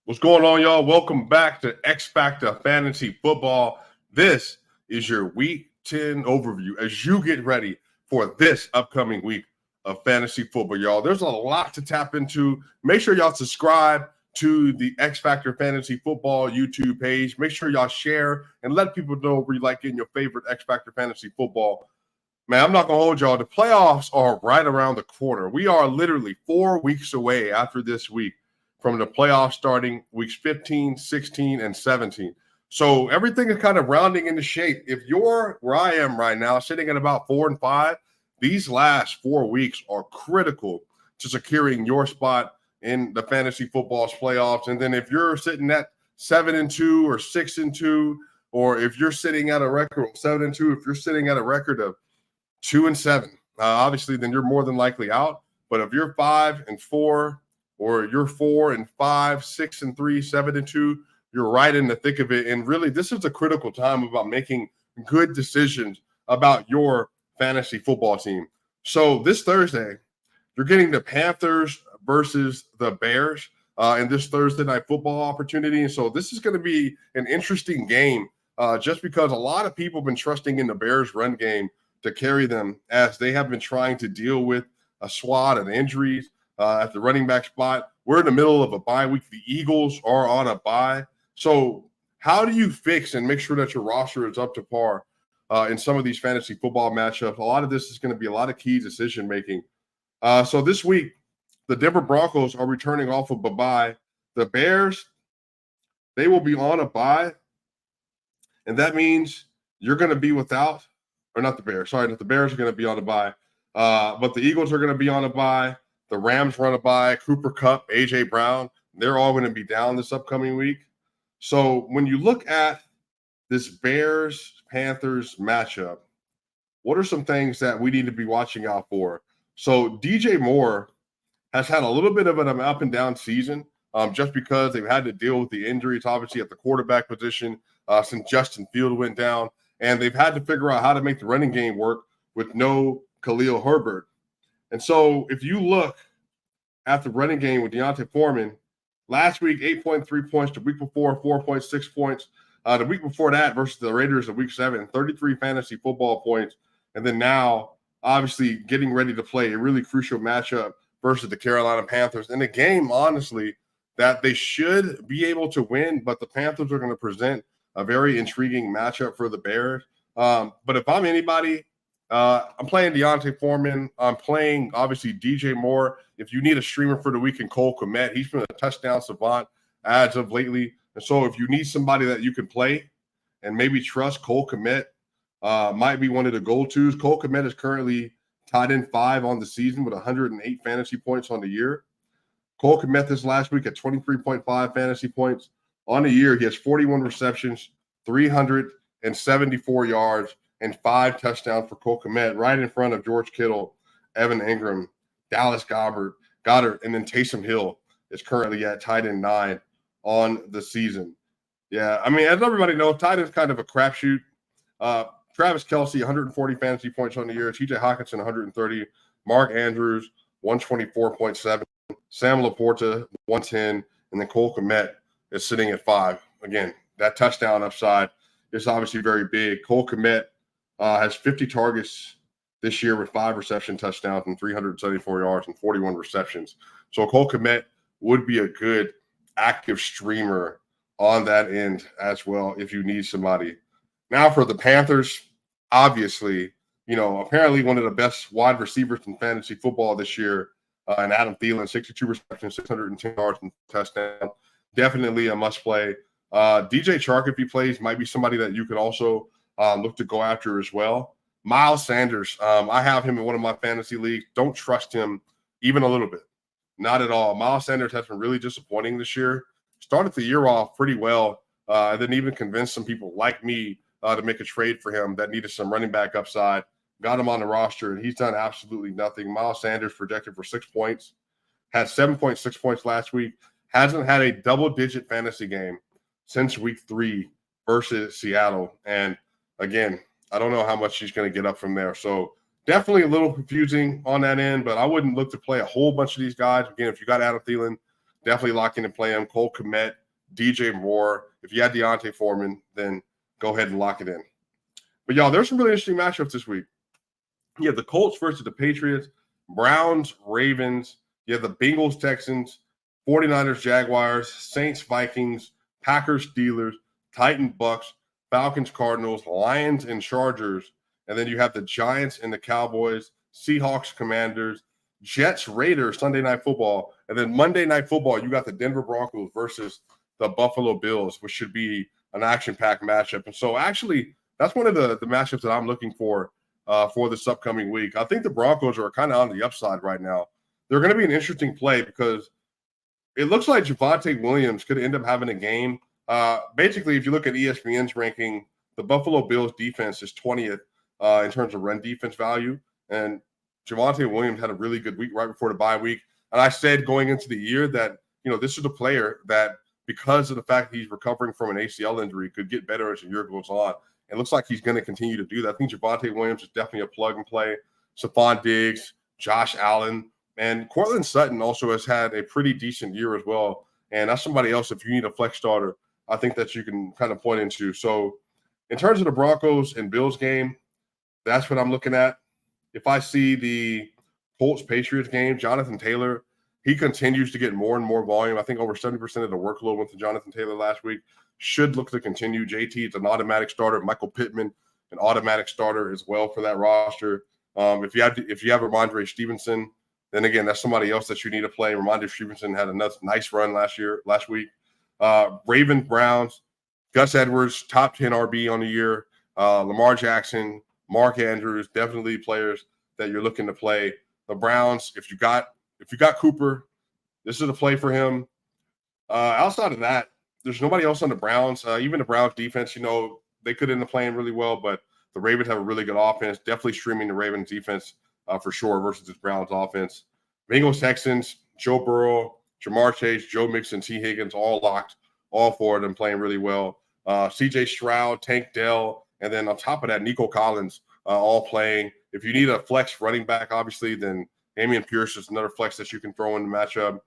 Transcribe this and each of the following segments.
What's going on, y'all? Welcome back to X Factor Fantasy Football. This is your Week 10 overview as you get ready for this upcoming week of fantasy football, y'all. There's a lot to tap into. Make sure y'all subscribe to the X Factor Fantasy Football YouTube page. Make sure y'all share and let people know where you like getting your favorite X Factor Fantasy Football. Man, I'm not going to hold y'all. The playoffs are right around the corner. We are literally 4 weeks away after this week from the playoffs starting weeks 15, 16, and 17. So everything is kind of rounding into shape. If you're where I am right now, sitting at about 4 and 5, these last 4 weeks are critical to securing your spot in the fantasy football's playoffs. And then if you're sitting at 7 and 2 or 6 and 2, or if you're sitting at a record of 7 and 2, if you're sitting at a record of 2 and 7, obviously, then you're more than likely out. But if you're 5 and 4, or you're 4 and 5, 6 and 3, 7 and 2, you're right in the thick of it. And really, this is a critical time about making good decisions about your fantasy football team. So this Thursday, you're getting the Panthers versus the Bears in this Thursday night football opportunity. And so this is going to be an interesting game just because a lot of people have been trusting in the Bears run game to carry them as they have been trying to deal with a swat of injuries at the running back spot. We're in the middle of a bye week. The Eagles are on a bye. So how do you fix and make sure that your roster is up to par in some of these fantasy football matchups? A lot of this is going to be a lot of key decision making. So this week, the Denver Broncos are returning off of a bye. The Bears, they will be on a bye. And that means you're going to be without, or not the Bears. Sorry, not the Bears are going to be on a bye. But the Eagles are going to be on a bye. The Rams run a bye. Cooper Kupp, A.J. Brown, they're all going to be down this upcoming week. So when you look at this Bears-Panthers matchup, what are some things that we need to be watching out for? So DJ Moore has had a little bit of an up and down season just because they've had to deal with the injuries, obviously, at the quarterback position since Justin Field went down. And they've had to figure out how to make the running game work with no Khalil Herbert. And so if you look at the running game with D'Onta Foreman, last week, 8.3 points. The week before, 4.6 points. The week before that versus the Raiders in week 7, 33 fantasy football points. And then now, obviously, getting ready to play a really crucial matchup versus the Carolina Panthers in a game, honestly, that they should be able to win, but the Panthers are going to present a very intriguing matchup for the Bears. But if I'm anybody, I'm playing D'Onta Foreman. I'm playing, obviously, DJ Moore. If you need a streamer for the week, Cole Kmet, he's been a touchdown savant as of lately. And so if you need somebody that you can play and maybe trust, Cole Kmet might be one of the go-tos. Cole Kmet is currently tied in 5 on the season with 108 fantasy points on the year. Cole Kmet this last week at 23.5 fantasy points. On the year, he has 41 receptions, 374 yards, and 5 touchdowns for Cole Kmet, right in front of George Kittle, Evan Ingram, Dallas Goddard, and then Taysom Hill is currently at tight end 9 on the season. Yeah, I mean, as everybody knows, tight end is kind of a crapshoot. Travis Kelce, 140 fantasy points on the year. TJ Hockenson, 130. Mark Andrews, 124.7. Sam Laporta, 110. And then Cole Kmet is sitting at 5. Again, that touchdown upside is obviously very big. Cole Kmet has 50 targets this year with 5 reception touchdowns and 374 yards and 41 receptions. So Cole Kmet would be a good active streamer on that end as well if you need somebody. Now for the Panthers, obviously, apparently one of the best wide receivers in fantasy football this year, and Adam Thielen, 62 receptions, 610 yards and touchdown. Definitely a must play. DJ Chark, if he plays, might be somebody that you could also look to go after as well. Miles Sanders, I have him in one of my fantasy leagues. Don't trust him even a little bit. Not at all. Miles Sanders has been really disappointing this year. Started the year off pretty well, then even convinced some people like me to make a trade for him that needed some running back upside. Got him on the roster, and he's done absolutely nothing. Miles Sanders projected for 6 points, had 7.6 points last week, hasn't had a double-digit fantasy game since week 3 versus Seattle. And, again, I don't know how much he's going to get up from there. So definitely a little confusing on that end, but I wouldn't look to play a whole bunch of these guys. Again, if you got Adam Thielen, definitely lock in and play him. Cole Kmet, DJ Moore. If you had Deontay Foreman, then go ahead and lock it in. But y'all, there's some really interesting matchups this week. You have the Colts versus the Patriots, Browns, Ravens. You have the Bengals, Texans, 49ers, Jaguars, Saints, Vikings, Packers, Steelers, Titans, Bucks, Falcons, Cardinals, Lions, and Chargers. And then you have the Giants and the Cowboys, Seahawks, Commanders, Jets, Raiders, Sunday Night Football. And then Monday Night Football, you got the Denver Broncos versus the Buffalo Bills, which should be an action-packed matchup. And so actually, that's one of the matchups that I'm looking for this upcoming week. I think the Broncos are kind of on the upside right now. They're going to be an interesting play because it looks like Javonte Williams could end up having a game. Basically, if you look at ESPN's ranking, the Buffalo Bills defense is 20th in terms of run defense value. And Javonte Williams had a really good week right before the bye week. And I said going into the year that, this is a player that, because of the fact that he's recovering from an ACL injury, could get better as the year goes on. It looks like he's going to continue to do that. I think Javonte Williams is definitely a plug and play. Stephon Diggs, Josh Allen, and Courtland Sutton also has had a pretty decent year as well. And that's somebody else, if you need a flex starter, I think that you can kind of point into. So in terms of the Broncos and Bills game, that's what I'm looking at. If I see the Colts-Patriots game, Jonathan Taylor, he continues to get more and more volume. I think over 70% of the workload went to Jonathan Taylor last week. Should look to continue. JT is an automatic starter. Michael Pittman, an automatic starter as well for that roster. If you have Ramondre Stevenson, then again, that's somebody else that you need to play. Ramondre Stevenson had a nice run last week. Ravens, Browns, Gus Edwards, top 10 RB on the year. Lamar Jackson, Mark Andrews, definitely players that you're looking to play. The Browns, if you got Cooper, this is a play for him. Outside of that, there's nobody else on the Browns. Even the Browns defense, they could end up playing really well, but the Ravens have a really good offense. Definitely streaming the Ravens defense for sure versus this Browns offense. Bengals, Texans, Joe Burrow, Jamar Chase, Joe Mixon, T. Higgins, all locked, all four of them playing really well. C.J. Stroud, Tank Dell, and then on top of that, Nico Collins all playing. If you need a flex running back, obviously, then Dameon Pierce is another flex that you can throw in the matchup.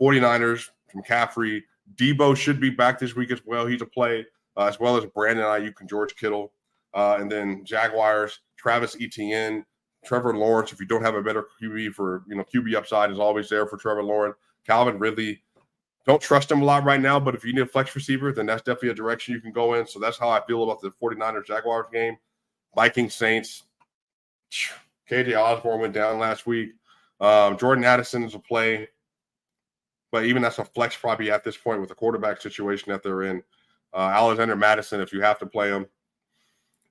49ers, McCaffrey. Debo should be back this week as well. He's a play, as well as Brandon Ayuk and George Kittle. And then Jaguars, Travis Etienne, Trevor Lawrence. If you don't have a better QB for, QB upside is always there for Trevor Lawrence. Calvin Ridley. Don't trust him a lot right now, but if you need a flex receiver, then that's definitely a direction you can go in. So that's how I feel about the 49ers Jaguars game. Vikings Saints. KJ Osborne went down last week. Jordan Addison is a play, but even that's a flex probably at this point with the quarterback situation that they're in. Alexander Madison, if you have to play him.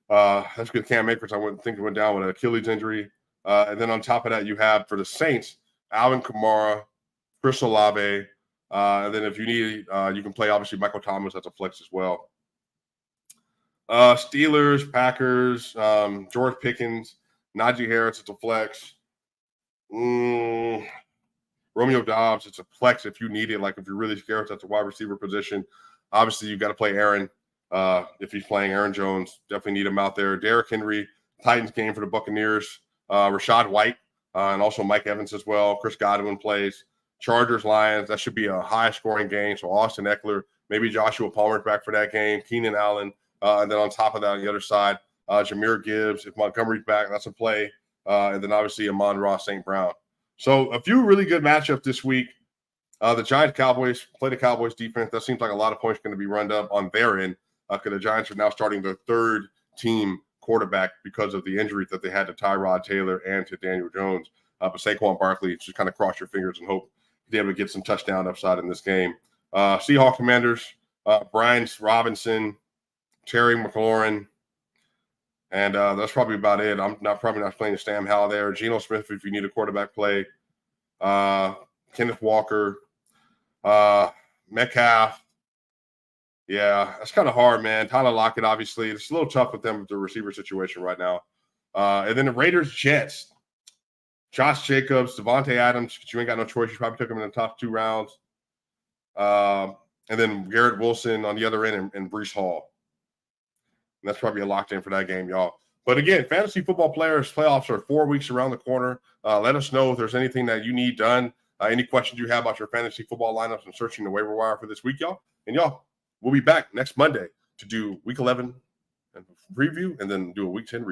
That's good. Cam Akers, I wouldn't think went down with an Achilles injury. And then on top of that, you have for the Saints, Alvin Kamara, Chris Olave. And then if you need, you can play obviously Michael Thomas. That's a flex as well. Steelers, Packers, George Pickens, Najee Harris. It's a flex. Romeo Doubs. It's a flex if you need it. Like if you're really scared at the wide receiver position. Obviously, you've got to play Aaron. If he's playing Aaron Jones, definitely need him out there. Derrick Henry, Titans game for the Buccaneers. Rachaad White, and also Mike Evans as well. Chris Godwin plays. Chargers, Lions. That should be a high-scoring game. So Austin Eckler, maybe Joshua Palmer's back for that game. Keenan Allen. And then on top of that, on the other side, Jahmyr Gibbs. If Montgomery's back, that's a play. And then obviously Amon-Ra St. Brown. So a few really good matchups this week. The Giants-Cowboys play the Cowboys defense. That seems like a lot of points going to be run up on their end because the Giants are now starting their third team quarterback because of the injuries that they had to Tyrod Taylor and to Daniel Jones. But Saquon Barkley, just kind of cross your fingers and hope to be able to get some touchdown upside in this game. Seahawks Commanders, Brian Robinson, Terry McLaurin, and that's probably about it. I'm probably not playing Sam Howell there. Geno Smith if you need a quarterback play. Kenneth Walker, Metcalf. Yeah, that's kind of hard, man. Tyler Lockett, obviously. It's a little tough with them with the receiver situation right now. And then the Raiders, Jets. Josh Jacobs, Devontae Adams, you ain't got no choice. You probably took him in the top 2 rounds. And then Garrett Wilson on the other end and Breece Hall. And that's probably a locked in for that game, y'all. But again, fantasy football players, playoffs are 4 weeks around the corner. Let us know if there's anything that you need done. any questions you have about your fantasy football lineups and searching the waiver wire for this week, y'all. And y'all, we'll be back next Monday to do week 11 and preview and then do a week 10 recap.